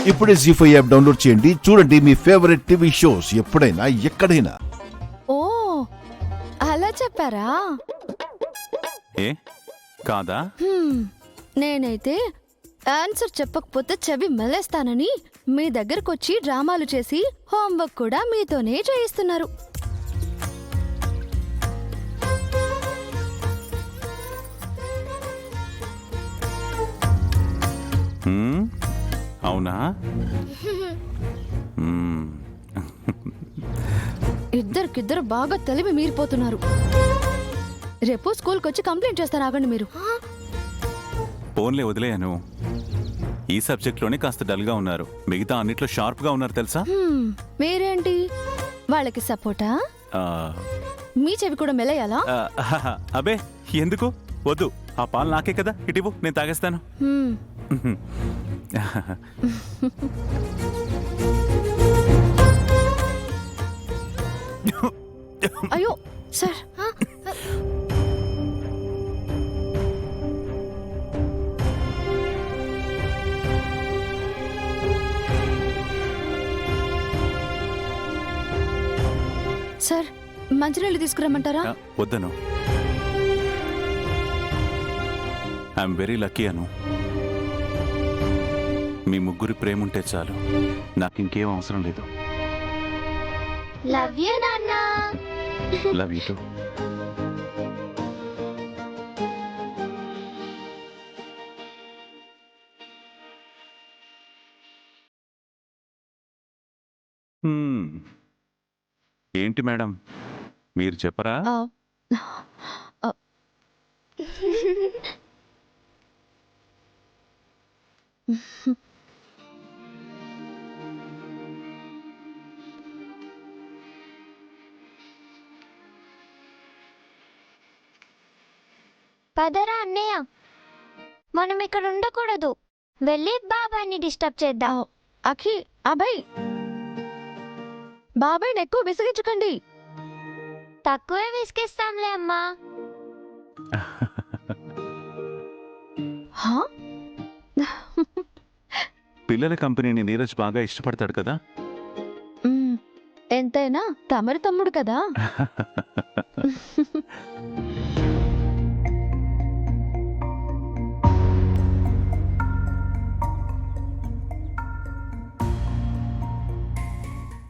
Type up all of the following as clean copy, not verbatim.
ఇప్పుడే జీ5 app download చేయండి. చూడండి మీ ఫేవరెట్ టీవీ షోస్ ఎప్పుడైనా ఎక్కడైనా. ఓ అలా చెప్పారా? ఏ కాదా? నేనైతే ఆన్సర్ చెప్పకపోతే చెవి మెలేస్తానని మీ దగ్గరకొచ్చి డ్రామాలు చేసి హోంవర్క్ కూడా మీతోనే చేయిస్తున్నారు. అవునా? ఇద్దరికిద్దరు బాగా తెలివి మీరిపోతున్నారు. రేపు స్కూల్కి వచ్చి కంప్లైంట్ చేస్తారు. ఆగండి మీరు. ఫోన్లే వదిలేయను. ఈ సబ్జెక్ట్లోనే కాస్త డల్గా ఉన్నారు, మిగతా అన్నిట్లో షార్ప్గా ఉన్నారు తెలుసా? మీరేంటి వాళ్ళకి సపోర్టా? మీ చెవి కూడా మెలయాలా? అబే ఎందుకు వద్దు, ఆ పాలు నాకే కదా, ఇటివ్వు నేను తాగేస్తాను. అయ్యో సార్, సార్ మంచినీళ్ళు తీసుకురమ్మంటారా? వద్దను, ఐఎమ్ వెరీ లక్కీ అను. మీ ముగ్గురి ప్రేమ ఉంటే చాలు, నాకు ఇంకేం అవసరం లేదు. లవ్ యూ నాన్న. Love you two. ఏంటి మేడం, మీరు చెప్పరా? పదరా అన్నయ్య, మనం ఇక్కడ ఉండకూడదు, వెళ్ళి బాబాయ్ని డిస్టర్బ్ చేద్దాం. అఖి, అభయ్, బాబాయ్ని ఎక్కువ విసిగించకండి. తక్కువే విసిగిస్తాంలే అమ్మా. పిల్లల కంపెనీని నీరజ్ బాగా ఇష్టపడతాడు కదా. ఎంతైనా తమరి తమ్ముడు కదా.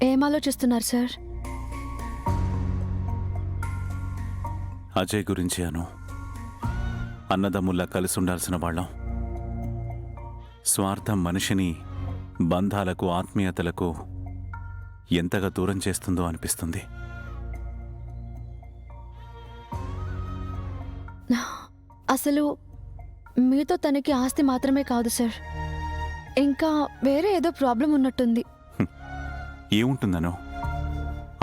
ఏం ఆలోచిస్తున్నారు సార్? అజయ్ గురించి అను. అన్నదమ్ముల్లా కలిసి ఉండాల్సిన వాళ్ళం. స్వార్థం మనిషిని బంధాలకు ఆత్మీయతలకు ఎంతగా దూరం చేస్తుందో అనిపిస్తుంది. అసలు మీతో తనకి ఆస్తి మాత్రమే కాదు సార్, ఇంకా వేరే ఏదో ప్రాబ్లం ఉన్నట్టుంది. ఏముంటుందనో,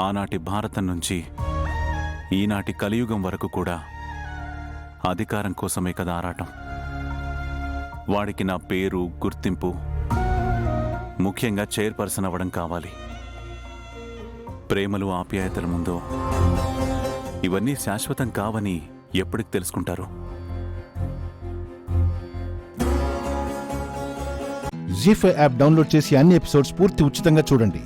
ఆనాటి భారతం నుంచి ఈనాటి కలియుగం వరకు కూడా అధికారం కోసమే కదా ఆరాటం. వాడికి నా పేరు, గుర్తింపు, ముఖ్యంగా చైర్పర్సన్ అవ్వడం కావాలి. ప్రేమలు ఆప్యాయతల ముందు ఇవన్నీ శాశ్వతం కావని ఎప్పటికి తెలుసుకుంటారు? జీ5 యాప్ డౌన్లోడ్ చేసి అన్ని ఎపిసోడ్స్ పూర్తి ఉచితంగా చూడండి.